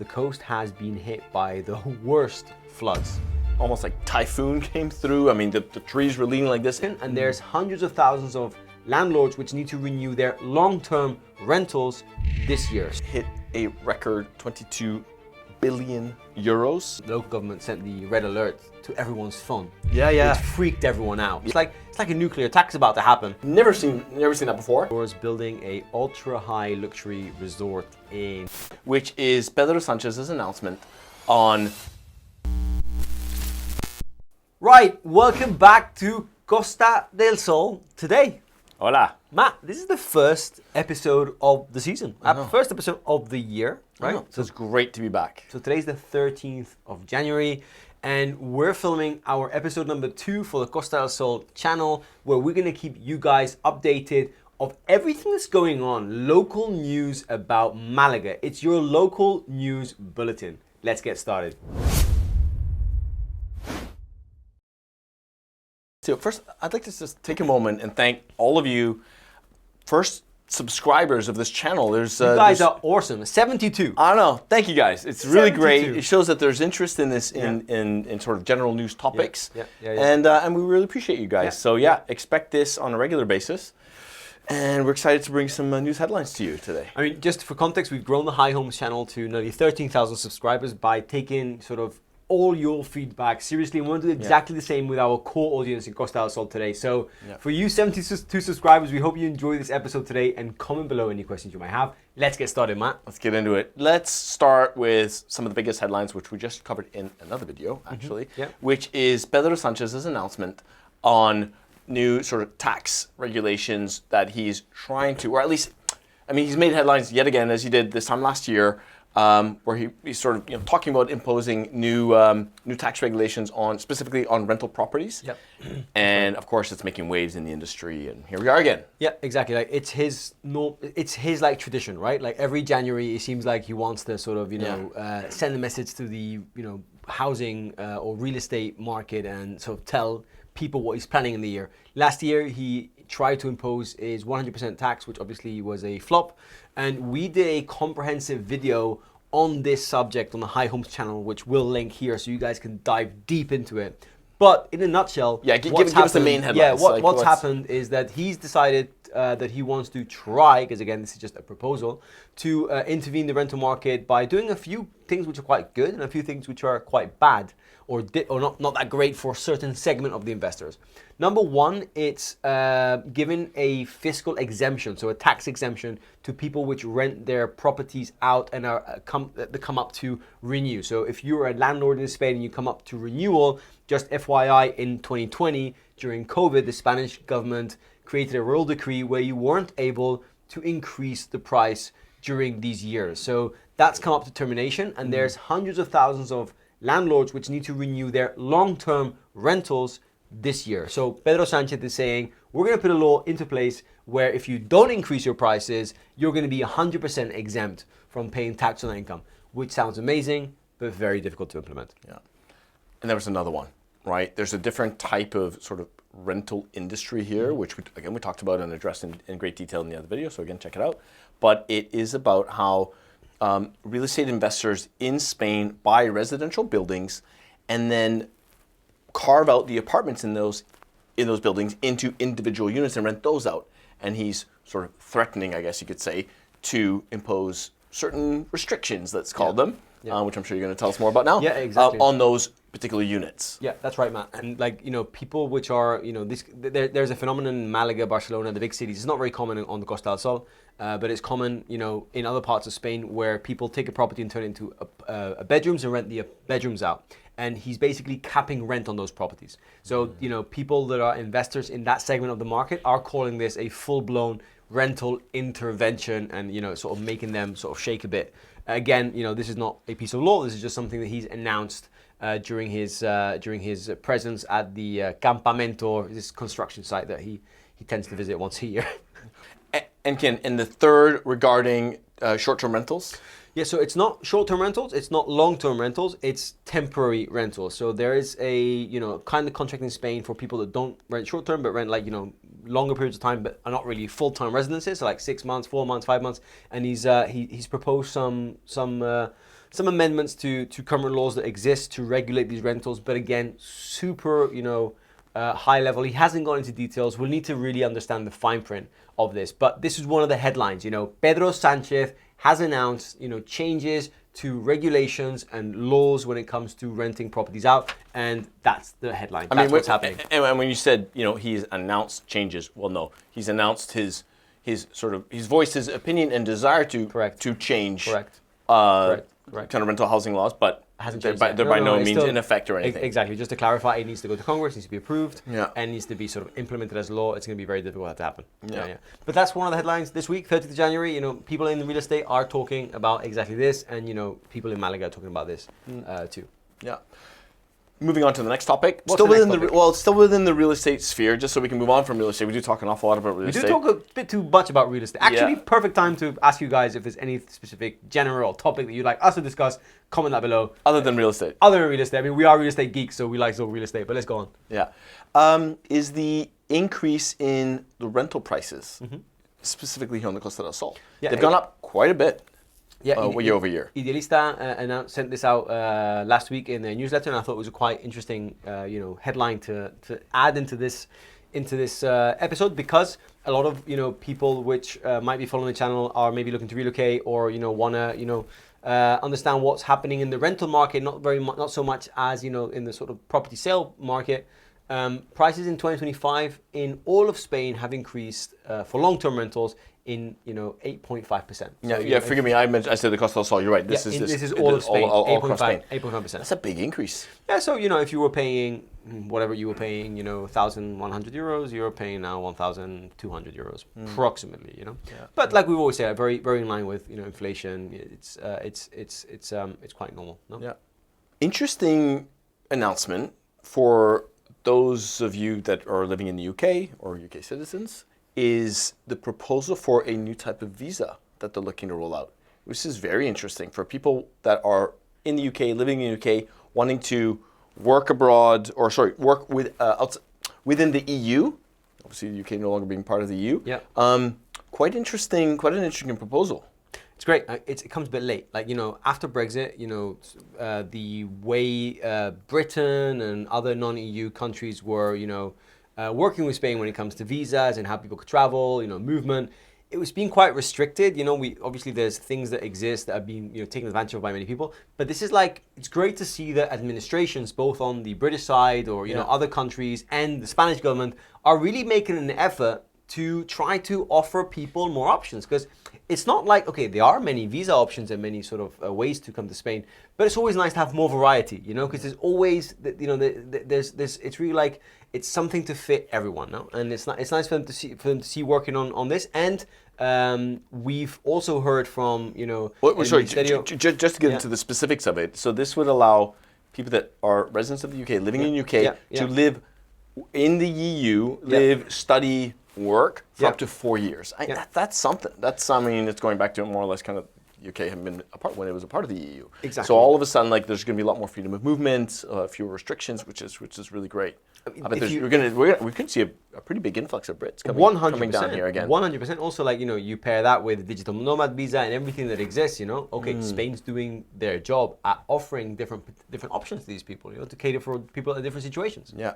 the coast has been hit by the worst floods. Almost like typhoon came through. I mean, the trees were leaning like this. And there's hundreds of thousands of landlords which need to renew their long-term rentals this year. Hit a record 22 billion euros. The local government sent the red alert to everyone's phone. Yeah. It freaked everyone out. It's like a nuclear attack's about to happen. Never seen that before. Was building a ultra-high luxury resort in... Which is Pedro Sanchez's announcement on... Right, welcome back to Costa del Sol Today. Hola. Matt, this is the first episode of the season. First episode of the year, right? So it's great to be back. So today's the 13th of January, and we're filming our episode number 2 for the Costa del Sol channel, where we're going to keep you guys updated of everything that's going on, local news about Malaga. It's your local news bulletin. Let's get started. So first, I'd like to just take a moment and thank all of you first subscribers of this channel. You guys are awesome. 72. I don't know. Thank you guys. It's really 72. great. It shows that there's interest in this in sort of general news topics. Yeah. And we really appreciate you guys. So expect this on a regular basis. And we're excited to bring some news headlines to you today. I mean, just for context, we've grown the High Homes channel to nearly 13,000 subscribers by taking sort of all your feedback seriously. We want to do exactly the same with our core audience in Costa del Sol today. So for you 72 subscribers, we hope you enjoy this episode today, and comment below any questions you might have. Let's get started, Matt. Let's get into it. Let's start with some of the biggest headlines, which we just covered in another video, actually, which is Pedro Sanchez's announcement on new sort of tax regulations that he's trying to, or at least, I mean, he's made headlines yet again, as he did this time last year, where he's sort of talking about imposing new tax regulations specifically on rental properties. And of course, it's making waves in the industry, and here we are again. Yeah, exactly. Like it's his like tradition, right? Like every January, it seems like he wants to sort of send a message to the housing or real estate market and sort of tell people what he's planning in the year. Last year, he tried to impose his 100% tax, which obviously was a flop. And we did a comprehensive video on this subject on the High Homes channel, which we'll link here so you guys can dive deep into it. But in a nutshell, give us the main headlines. Yeah, what's happened is that he's decided that he wants to try, because again, this is just a proposal, to intervene the rental market by doing a few things which are quite good and a few things which are quite bad or not that great for a certain segment of the investors. Number one, it's giving a fiscal exemption, so a tax exemption to people which rent their properties out and come up to renew. So if you're a landlord in Spain and you come up to renewal, just FYI, in 2020, during COVID, the Spanish government created a royal decree where you weren't able to increase the price during these years. So that's come up to termination, and there's hundreds of thousands of landlords which need to renew their long-term rentals this year. So Pedro Sánchez is saying, we're going to put a law into place where if you don't increase your prices, you're going to be 100% exempt from paying tax on income, which sounds amazing, but very difficult to implement. Yeah. And there was another one, right? There's a different type of sort of rental industry here, which we talked about and addressed in great detail in the other video. So again, check it out. But it is about how real estate investors in Spain buy residential buildings and then carve out the apartments in those buildings into individual units and rent those out. And he's sort of threatening, I guess you could say, to impose certain restrictions, let's call them, which I'm sure you're going to tell us more about now. Yeah, exactly. On those particular units. Yeah, that's right, Matt. And people which are, there's a phenomenon in Malaga, Barcelona, the big cities. It's not very common on the Costa del Sol, but it's common, in other parts of Spain where people take a property and turn it into a bedrooms and rent the bedrooms out. And he's basically capping rent on those properties. So, people that are investors in that segment of the market are calling this a full-blown rental intervention and, sort of making them sort of shake a bit. Again, this is not a piece of law. This is just something that he's announced during his presence at the Campamento, this construction site that he tends to visit once a year. And Ken, and the third regarding short-term rentals? Yeah, so it's not short-term rentals, it's not long-term rentals, it's temporary rentals. So there is a, kind of contract in Spain for people that don't rent short-term, but rent longer periods of time, but are not really full-time residences, so like 6 months, 4 months, 5 months. And he's proposed some some amendments to current laws that exist to regulate these rentals, but again, super, high level. He hasn't gone into details. We'll need to really understand the fine print of this. But this is one of the headlines. Pedro Sánchez has announced, changes to regulations and laws when it comes to renting properties out, and that's the headline. That's what's happening. And when you said, he's announced changes, well, no, he's announced his voiced his opinion and desire to change. Correct. Kind of rental housing laws, but hasn't they're changed by, yet. no means in effect or anything. Exactly. Just to clarify, it needs to go to Congress, needs to be approved, Yeah. and needs to be sort of implemented as law. It's going to be very difficult for that to happen. Yeah. But that's one of the headlines this week, 30th of January. People in the real estate are talking about exactly this, and people in Malaga are talking about this too. Yeah. Moving on to the next topic. What's the next topic? Still within the real estate sphere, just so we can move on from real estate. We do talk an awful lot about real estate. We do talk a bit too much about real estate. Actually, Yeah. perfect time to ask you guys if there's any specific general topic that you'd like us to discuss. Comment that below. Other than real estate. Other than real estate. I mean, we are real estate geeks, so we like real estate, but let's go on. Yeah. Is the increase in the rental prices, specifically here on the Costa del Sol, they've gone up quite a bit. Yeah, year over year. Idealista sent this out last week in their newsletter, and I thought it was a quite interesting, headline to add into this episode, because a lot of people which might be following the channel are maybe looking to relocate or want to understand what's happening in the rental market. Not so much as in the sort of property sale market. Prices in 2025 in all of Spain have increased for long-term rentals in 8.5%. Forgive me. I said the Costa del Sol. You're right. This is all of Spain. All across Spain. 8.5%. That's a big increase. Yeah. So if you were paying whatever you were paying, 1,100 euros, you're paying now 1,200 euros approximately. Yeah. But like we've always said, very very in line with inflation. It's quite normal. No? Yeah. Interesting announcement for those of you that are living in the UK or UK citizens, is the proposal for a new type of visa that they're looking to roll out, which is very interesting for people that are in the UK, living in the UK, wanting to work abroad, work within the EU. Obviously, the UK no longer being part of the EU. Yeah. Quite an interesting proposal. It's great. It comes a bit late. Like, after Brexit, the way Britain and other non-EU countries were, working with Spain when it comes to visas and how people could travel, movement, it was being quite restricted. Obviously there's things that exist that are being, taken advantage of by many people. But this is it's great to see that administrations, both on the British side or, other countries and the Spanish government are really making an effort to try to offer people more options, because it's not like, okay, there are many visa options and many sort of ways to come to Spain, but it's always nice to have more variety, because there's always, there's it's really it's something to fit everyone, no? And it's nice for them to see working on this. And we've also heard from, just to get into the specifics of it. So this would allow people that are residents of the UK, living in the UK, to live in the EU, study, work for up to 4 years. That's something. It's going back to more or less kind of UK had been a part when it was a part of the EU. Exactly. So all of a sudden, there's going to be a lot more freedom of movement, fewer restrictions, which is really great. I bet we could see a pretty big influx of Brits coming down here again. 100%. Also, you pair that with the digital nomad visa and everything that exists. Spain's doing their job at offering different options to these people. To cater for people in different situations. Yeah.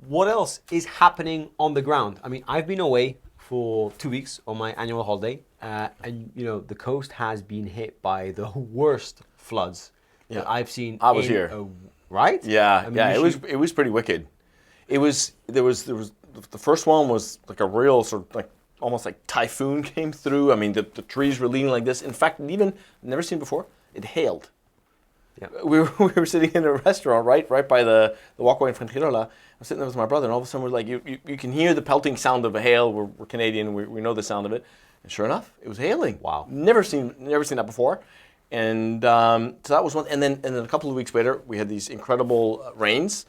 What else is happening on the ground? I mean, I've been away for 2 weeks on my annual holiday, and the coast has been hit by the worst floods that I've seen. I was here, right? Yeah, it was pretty wicked. There was the first one was like a real sort of almost like typhoon came through. I mean, the trees were leaning like this. In fact, never seen before, it hailed. Yeah. We were sitting in a restaurant right by the walkway in Fuengirola. I'm sitting there with my brother, and all of a sudden we're you can hear the pelting sound of a hail. We're Canadian, we know the sound of it, and sure enough, it was hailing. Wow! Never seen that before, and so that was one. And then a couple of weeks later, we had these incredible rains,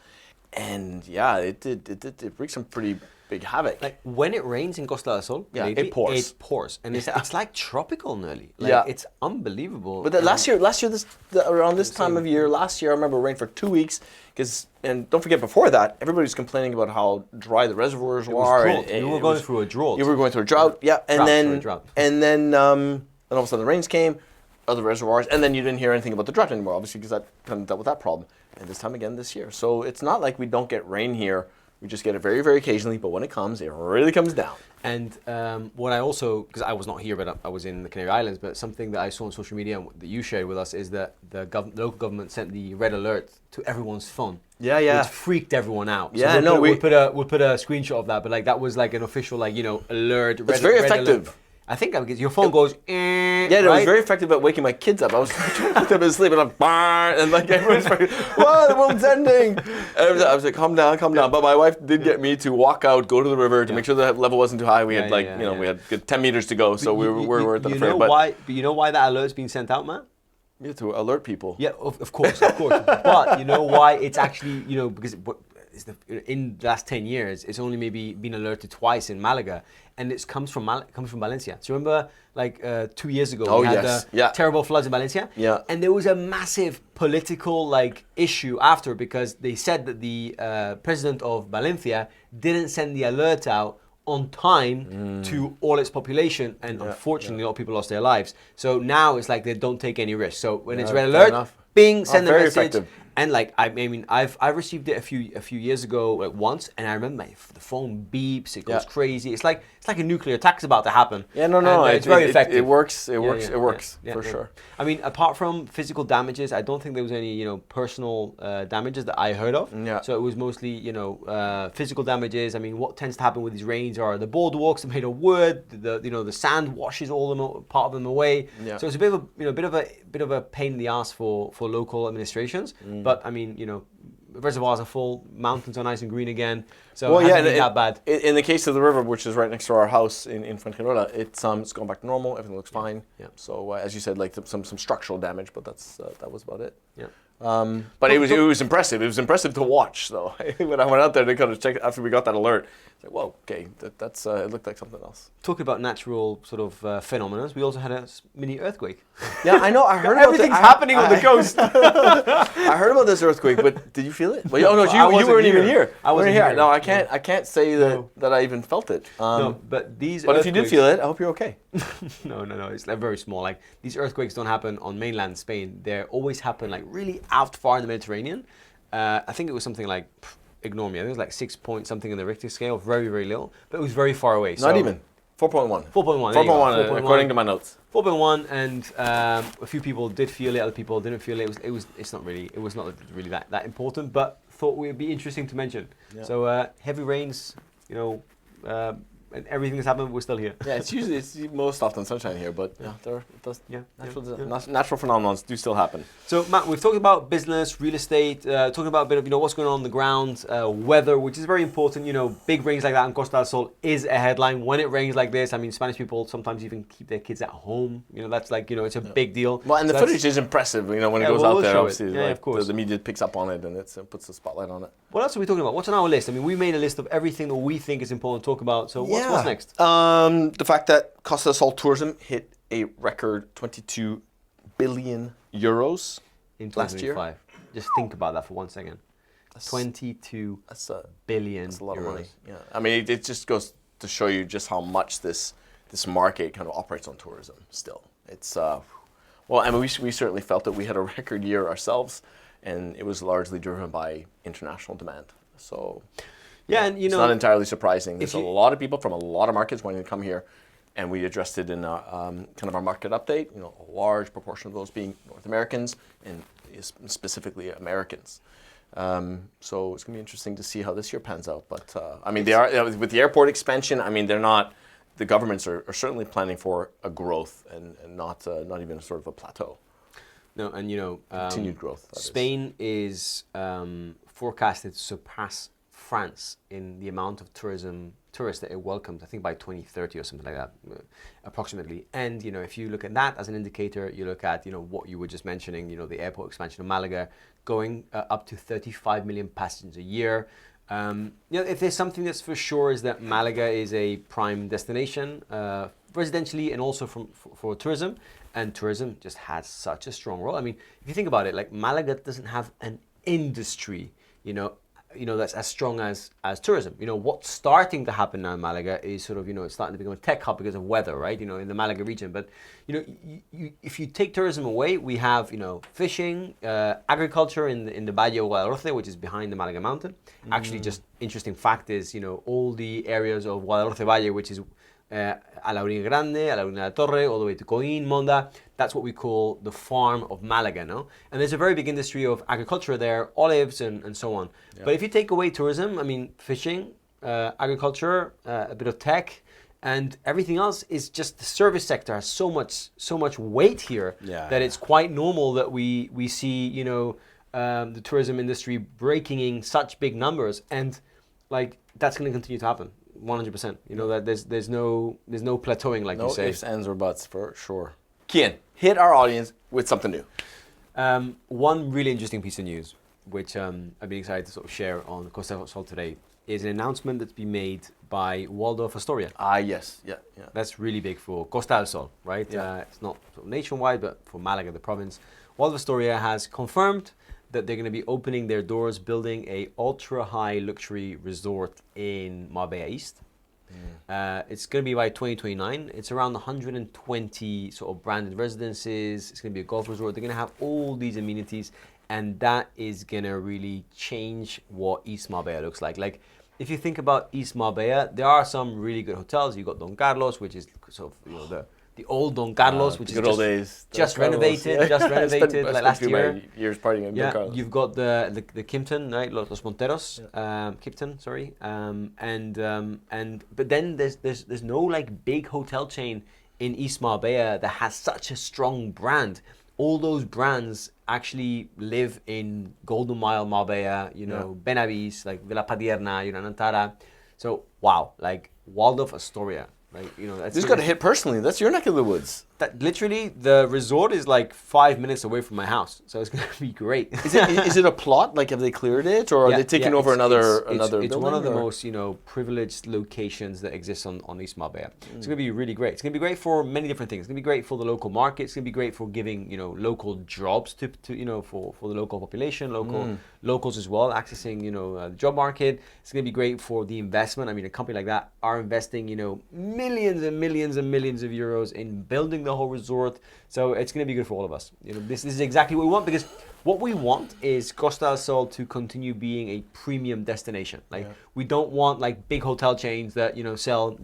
and it wreaked some pretty big havoc. When it rains in Costa del Sol, it pours. And it's like tropical nearly. It's unbelievable. But last year, around this time of year, last year I remember it rained for 2 weeks. And don't forget, before that, everybody was complaining about how dry the reservoirs were. You were going through a drought. You were going through a drought, yeah. And then all of a sudden the rains came, other reservoirs, and then you didn't hear anything about the drought anymore, obviously, because that kind of dealt with that problem. And this time again this year. So it's not like we don't get rain here. We just get it very, very occasionally, but when it comes, it really comes down. And what I also, because I was not here, but I was in the Canary Islands, but something that I saw on social media and that you shared with us is that the local government sent the red alert to everyone's phone. Yeah, yeah. Which freaked everyone out. Yeah, so we'll put a screenshot of that, but like that was like an official alert. It's very effective. Alert. I think your phone goes. Yeah, it was very effective at waking my kids up. I was trying to put them to sleep, and I'm and like everyone's like, "Whoa, the world's ending!" And I was like, "Calm down, calm down." But my wife did get me to walk out, go to the river to make sure the level wasn't too high. We had we had good 10 meters to go, so we weren't that afraid. But you know why that alert's been sent out, Matt? Yeah, to alert people. Yeah, of course. But you know why it's actually because in the last 10 years, it's only maybe been alerted twice in Malaga, and it comes from Valencia. So remember, 2 years ago, we had the terrible floods in Valencia, and there was a massive political issue after because they said that the president of Valencia didn't send the alert out on time to all its population, and unfortunately, a lot of people lost their lives. So now it's like they don't take any risks. So when it's red alert, bing, send the message. Effective. And I've received it a few years ago once, and I remember the phone beeps, it goes crazy. It's like a nuclear attack's about to happen. Yeah, no, it's very effective. It works. It works for sure. I mean, apart from physical damages, I don't think there was any personal damages that I heard of. Yeah. So it was mostly physical damages. I mean, what tends to happen with these rains are the boardwalks are made of wood. The sand washes part of them away. Yeah. So it's a bit of a pain in the ass for local administrations. But I mean, reservoirs are full, mountains are nice and green again. So it hasn't been that bad. In the case of the river, which is right next to our house in Fuengirola, it's going back to normal. Everything looks fine. Yeah. So as you said, some structural damage, but that was about it. Yeah. But it was impressive. It was impressive to watch, though. When I went out there to kind of check after we got that alert, it's like, whoa, okay, that's it looked like something else. Talking about natural sort of phenomena, we also had a mini earthquake. Yeah, I know. I heard everything's happening on the coast. I heard about this earthquake, but did you feel it? Well, you weren't even here. I wasn't here. No, I can't say that I even felt it. No, but if you did feel it, I hope you're okay. No, it's very small. These earthquakes don't happen on mainland Spain. They always happen really out far in the Mediterranean. I think it was something like, ignore me, I think it was 6 point something in the Richter scale, very, very little, but it was very far away. Not even. 4.1. 4.1, according to my notes. 4.1, and a few people did feel it, other people didn't feel it. It was not really that important, but thought it would be interesting to mention. Yeah. So heavy rains, and everything that's happened, we're still here. Yeah, it's most often sunshine here, but natural phenomena do still happen. So Matt, we've talked about business, real estate, talking about a bit of what's going on the ground, weather, which is very important. Big rains like that in Costa del Sol is a headline. When it rains like this, I mean, Spanish people sometimes even keep their kids at home. That's it's a big deal. Well, and the footage is impressive. When it goes out there, obviously, of course. The media picks up on it and it puts the spotlight on it. What else are we talking about? What's on our list? I mean, we made a list of everything that we think is important to talk about. So what's next? The fact that Costa del Sol tourism hit a record 22 billion euros in 2025. Last year. Just think about that for 1 second. 22 billion that's a lot euros. Of money. Yeah. I mean, it just goes to show you just how much this market kind of operates on tourism still. It's we certainly felt that we had a record year ourselves, and it was largely driven by international demand. So yeah, and it's not entirely surprising. There's a lot of people from a lot of markets wanting to come here, and we addressed it in kind of our market update. A large proportion of those being North Americans and specifically Americans. So it's going to be interesting to see how this year pans out. But I mean, they are with the airport expansion. I mean, they're not. The governments are certainly planning for a growth and not even sort of a plateau. No, and continued growth. Spain is forecasted to surpass France in the amount of tourists that it welcomes, I think by 2030 or something like that, approximately. And if you look at that as an indicator, you look at what you were just mentioning, the airport expansion of Malaga going up to 35 million passengers a year. If there's something that's for sure is that Malaga is a prime destination, residentially and also for tourism, and tourism just has such a strong role. I mean, if you think about it, Malaga doesn't have an industry, that's as strong as tourism. What's starting to happen now in Malaga is sort of, it's starting to become a tech hub because of weather, right? In the Malaga region. But, if you take tourism away, we have, fishing, agriculture in the Valle of Guadalhorce, which is behind the Malaga mountain. Actually, just interesting fact is, all the areas of Guadalhorce Valle, which is a la Orina Grande, a la Orina de la Torre, all the way to Coín, Monda. That's what we call the farm of Malaga, no? And there's a very big industry of agriculture there, olives and so on. Yeah. But if you take away tourism, I mean, fishing, agriculture, a bit of tech, and everything else is just the service sector has so much weight here that it's quite normal that we see, the tourism industry breaking in such big numbers, and like that's going to continue to happen. 100%. That there's no plateauing, like you say. No ifs, ands, or buts for sure. Kian, hit our audience with something new. One really interesting piece of news, which I've been excited to sort of share on Costa del Sol Today, is an announcement that's been made by Waldorf Astoria. Yes. Yeah. That's really big for Costa del Sol, right? Yeah. It's not sort of nationwide, but for Malaga, the province. Waldorf Astoria has confirmed that they're going to be opening their doors, building a ultra-high luxury resort in Marbella East. It's going to be by 2029. It's around 120 sort of branded residences. It's going to be a golf resort. They're going to have all these amenities, and that is going to really change what East Marbella looks like. Like, if you think about East Marbella, there are some really good hotels. You've got Don Carlos, which is sort of the old Don Carlos, which is good old days. Just renovated like last year. My years partying at Don Carlos. You've got the Kimpton, right? Los Monteros, Kimpton, sorry. But then there's no like big hotel chain in East Marbella that has such a strong brand. All those brands actually live in Golden Mile Marbella, Benavis, like Villa Padierna, Nantara. So wow, like Waldorf Astoria. This got to hit personally. That's your neck of the woods. That literally, the resort is like 5 minutes away from my house, so it's going to be great. Is it a plot? Like, have they cleared it, or are they taking over another building? It's one of the most privileged locations that exists on East Marbella. It's going to be really great. It's going to be great for many different things. It's going to be great for the local market. It's going to be great for giving local jobs to for the local population, locals as well, accessing the job market. It's going to be great for the investment. I mean, a company like that are investing millions and millions and millions of euros in building the whole resort. So it's going to be good for all of us. This is exactly what we want, because what we want is Costa del Sol to continue being a premium destination. We don't want like big hotel chains that sell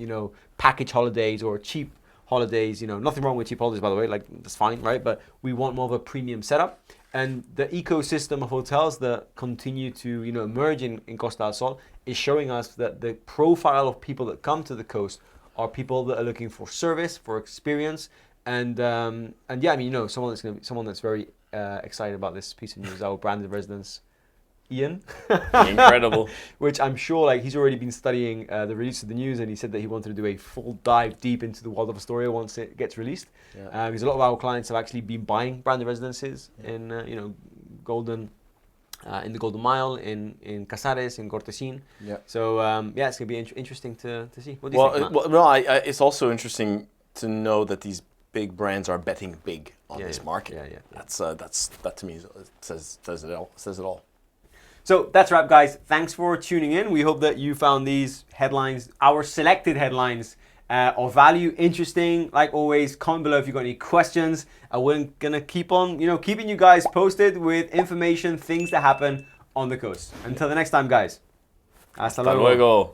package holidays or cheap holidays. Nothing wrong with cheap holidays, by the way, like that's fine, right? But we want more of a premium setup. And the ecosystem of hotels that continue to emerge in Costa del Sol is showing us that the profile of people that come to the coast are people that are looking for service, for experience, and yeah, I mean, someone that's very excited about this piece of news. Our branded residence, Ian, incredible. Which I'm sure, like, he's already been studying the release of the news, and he said that he wanted to do a full dive deep into the Waldorf Astoria once it gets released. Because a lot of our clients have actually been buying branded residences in golden. In the Golden Mile, in Casares, in Cortesín. So it's going to be interesting to see. What do you think, Matt? Well, it's also interesting to know that these big brands are betting big on this market. That to me says it all. So that's a wrap, guys. Thanks for tuning in. We hope that you found these headlines, our selected headlines, of value, interesting. Like always, comment below if you've got any questions. We're gonna keep on, keeping you guys posted with information, things that happen on the coast. Until the next time, guys. Hasta luego.